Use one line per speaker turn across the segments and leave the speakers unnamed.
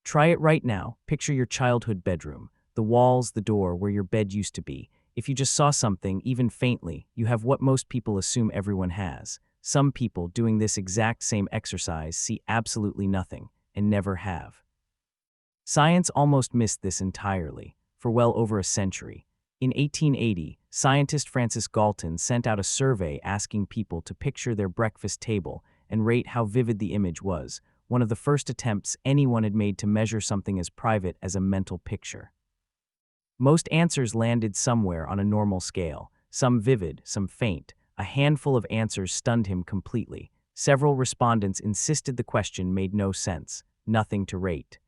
Try it right now. Picture your childhood bedroom, the walls, the door where your bed used to be. If you just saw something, even faintly, you have what most people assume everyone has. Some people doing this exact same exercise see absolutely nothing and never have. Science almost missed this entirely for well over a century. In 1880, scientist Francis Galton sent out a survey asking people to picture their breakfast table and rate how vivid the image was, one of the first attempts anyone had made to measure something as private as a mental picture. Most answers landed somewhere on a normal scale, some vivid, some faint. A handful of answers stunned him completely. Several respondents insisted the question made no sense, nothing to rate.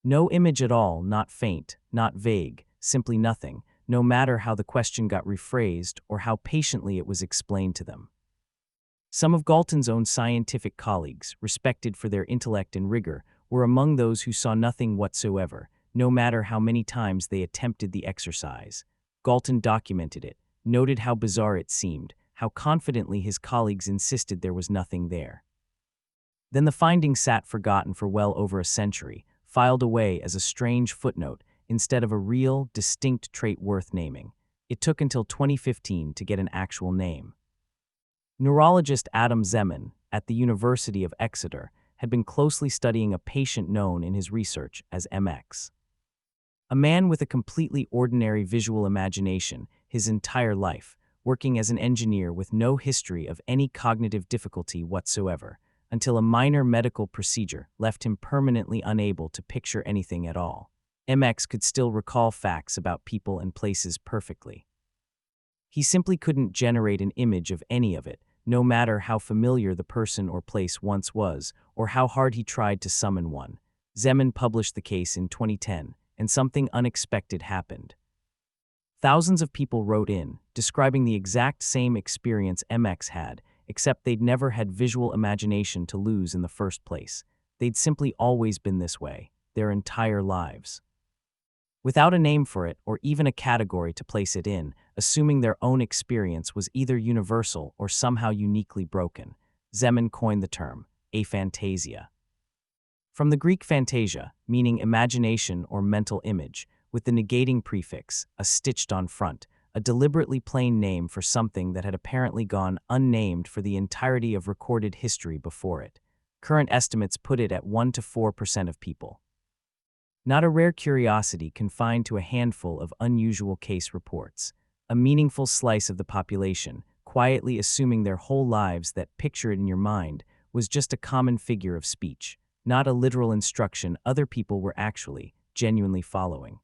No image at all, not faint, not vague, simply nothing, no matter how the question got rephrased or how patiently it was explained to them. Some of Galton's own scientific colleagues, respected for their intellect and rigor, were among those who saw nothing whatsoever, no matter how many times they attempted the exercise. Galton documented it, noted how bizarre it seemed, how confidently his colleagues insisted there was nothing there. Then the findings sat forgotten for well over a century, filed away as a strange footnote instead of a real, distinct trait worth naming. It took until 2015 to get an actual name. Neurologist Adam Zeman, at the University of Exeter, had been closely studying a patient known in his research as MX. A man with a completely ordinary visual imagination his entire life, working as an engineer with no history of any cognitive difficulty whatsoever, until a minor medical procedure left him permanently unable to picture anything at all. MX could still recall facts about people and places perfectly. He simply couldn't generate an image of any of it, no matter how familiar the person or place once was, or how hard he tried to summon one. Zeman published the case in 2010, and something unexpected happened. Thousands of people wrote in, describing the exact same experience MX had, except they'd never had visual imagination to lose in the first place. They'd simply always been this way, their entire lives. Without a name for it, or even a category to place it in, assuming their own experience was either universal or somehow uniquely broken, Zeman coined the term, aphantasia. From the Greek phantasia, meaning imagination or mental image, with the negating prefix, a stitched-on front, a deliberately plain name for something that had apparently gone unnamed for the entirety of recorded history before it. Current estimates put it at 1 to 4% of people. Not a rare curiosity confined to a handful of unusual case reports. A meaningful slice of the population, quietly assuming their whole lives that picture it in your mind was just a common figure of speech, not a literal instruction other people were actually, genuinely following.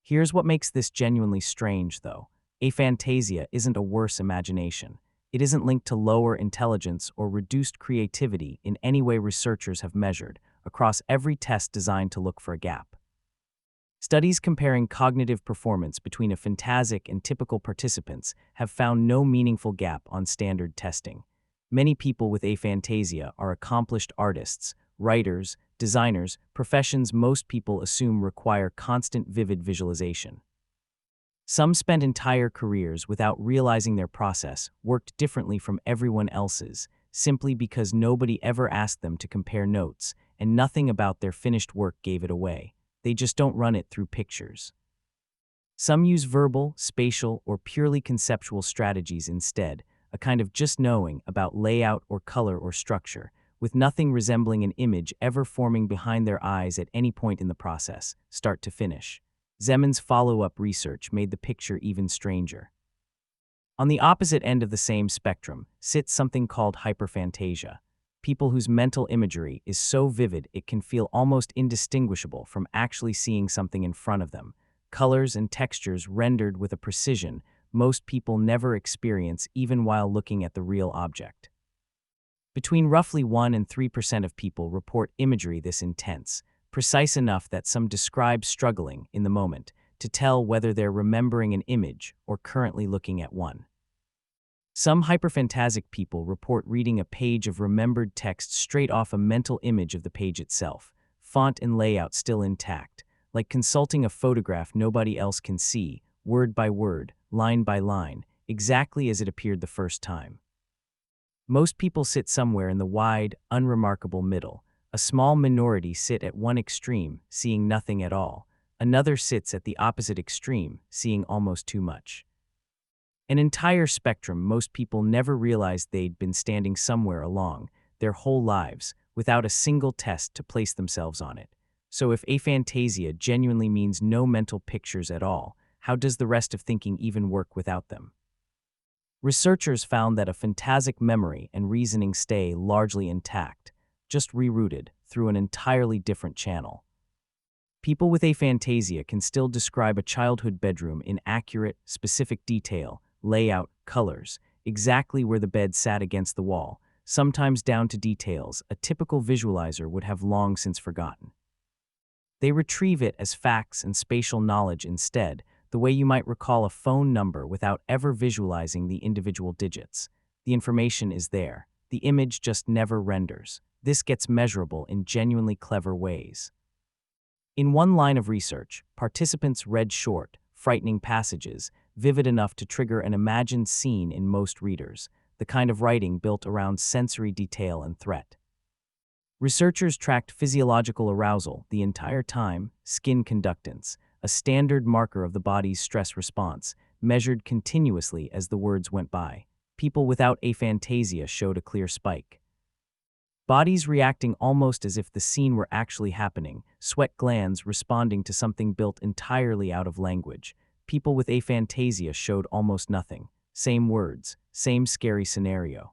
Here's what makes this genuinely strange, though. Aphantasia isn't a worse imagination. It isn't linked to lower intelligence or reduced creativity in any way researchers have measured, across every test designed to look for a gap. Studies comparing cognitive performance between aphantasic and typical participants have found no meaningful gap on standard testing. Many people with aphantasia are accomplished artists, writers, designers, professions most people assume require constant vivid visualization. Some spend entire careers without realizing their process worked differently from everyone else's, simply because nobody ever asked them to compare notes, and nothing about their finished work gave it away. They just don't run it through pictures. Some use verbal, spatial, or purely conceptual strategies instead, a kind of just knowing about layout or color or structure, with nothing resembling an image ever forming behind their eyes at any point in the process, start to finish. Zeman's follow-up research made the picture even stranger. On the opposite end of the same spectrum sits something called hyperphantasia, people whose mental imagery is so vivid it can feel almost indistinguishable from actually seeing something in front of them, colors and textures rendered with a precision most people never experience even while looking at the real object. Between roughly 1 and 3% of people report imagery this intense, precise enough that some describe struggling, in the moment, to tell whether they're remembering an image or currently looking at one. Some hyperphantasic people report reading a page of remembered text straight off a mental image of the page itself, font and layout still intact, like consulting a photograph nobody else can see, word by word, line by line, exactly as it appeared the first time. Most people sit somewhere in the wide, unremarkable middle, A small minority sit at one extreme, seeing nothing at all. Another sits at the opposite extreme, seeing almost too much. An entire spectrum most people never realized they'd been standing somewhere along their whole lives, without a single test to place themselves on it. So if aphantasia genuinely means no mental pictures at all, how does the rest of thinking even work without them? Researchers found that a phantasic memory and reasoning stay largely intact, just rerouted through an entirely different channel. People with aphantasia can still describe a childhood bedroom in accurate, specific detail, layout, colors, exactly where the bed sat against the wall, sometimes down to details a typical visualizer would have long since forgotten. They retrieve it as facts and spatial knowledge instead, the way you might recall a phone number without ever visualizing the individual digits. The information is there. The image just never renders. This gets measurable in genuinely clever ways. In one line of research, participants read short, frightening passages, vivid enough to trigger an imagined scene in most readers, the kind of writing built around sensory detail and threat. Researchers tracked physiological arousal the entire time, skin conductance, a standard marker of the body's stress response, measured continuously as the words went by. People without aphantasia showed a clear spike. Bodies reacting almost as if the scene were actually happening, sweat glands responding to something built entirely out of language. People with aphantasia showed almost nothing. Same words, same scary scenario.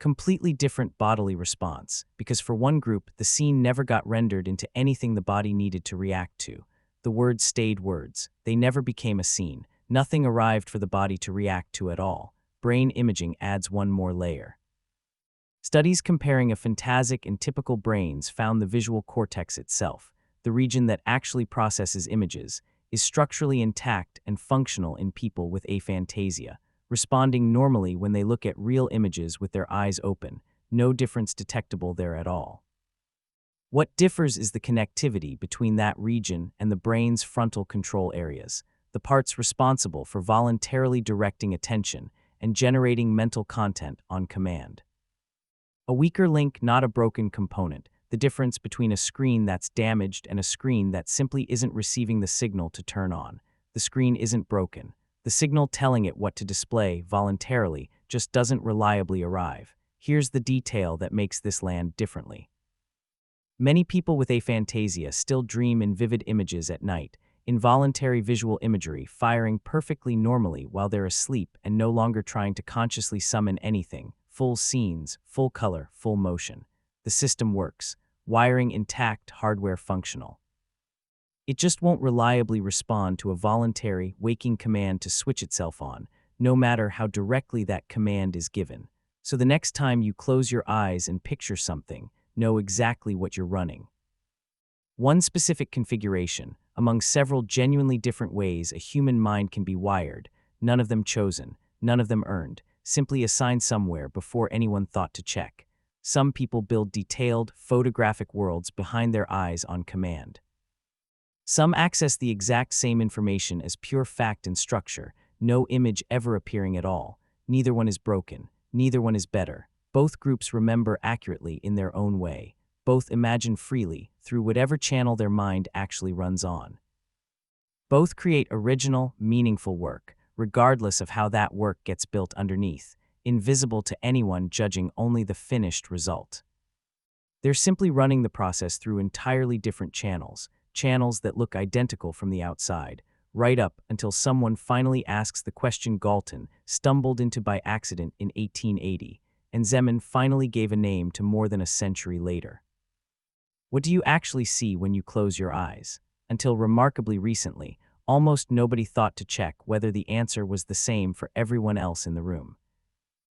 Completely different bodily response, because for one group, the scene never got rendered into anything the body needed to react to. The words stayed words. They never became a scene. Nothing arrived for the body to react to at all. Brain imaging adds one more layer. Studies comparing aphantasic and typical brains found the visual cortex itself, the region that actually processes images, is structurally intact and functional in people with aphantasia, responding normally when they look at real images with their eyes open, no difference detectable there at all. What differs is the connectivity between that region and the brain's frontal control areas, the parts responsible for voluntarily directing attention and generating mental content on command. A weaker link, not a broken component, the difference between a screen that's damaged and a screen that simply isn't receiving the signal to turn on. The screen isn't broken. The signal telling it what to display voluntarily just doesn't reliably arrive. Here's the detail that makes this land differently. Many people with aphantasia still dream in vivid images at night, involuntary visual imagery firing perfectly normally while they're asleep and no longer trying to consciously summon anything. Full scenes, full color, full motion. The system works. Wiring intact, hardware functional. It just won't reliably respond to a voluntary, waking command to switch itself on, no matter how directly that command is given. So the next time you close your eyes and picture something, know exactly what you're running. One specific configuration, among several genuinely different ways a human mind can be wired, none of them chosen, none of them earned, simply assigned somewhere before anyone thought to check. Some people build detailed, photographic worlds behind their eyes on command. Some access the exact same information as pure fact and structure, no image ever appearing at all. Neither one is broken. Neither one is better. Both groups remember accurately in their own way. Both imagine freely, through whatever channel their mind actually runs on. Both create original, meaningful work, regardless of how that work gets built underneath, invisible to anyone judging only the finished result. They're simply running the process through entirely different channels, channels that look identical from the outside, right up until someone finally asks the question Galton stumbled into by accident in 1880, and Zeman finally gave a name to more than a century later. What do you actually see when you close your eyes? Until remarkably recently, almost nobody thought to check whether the answer was the same for everyone else in the room.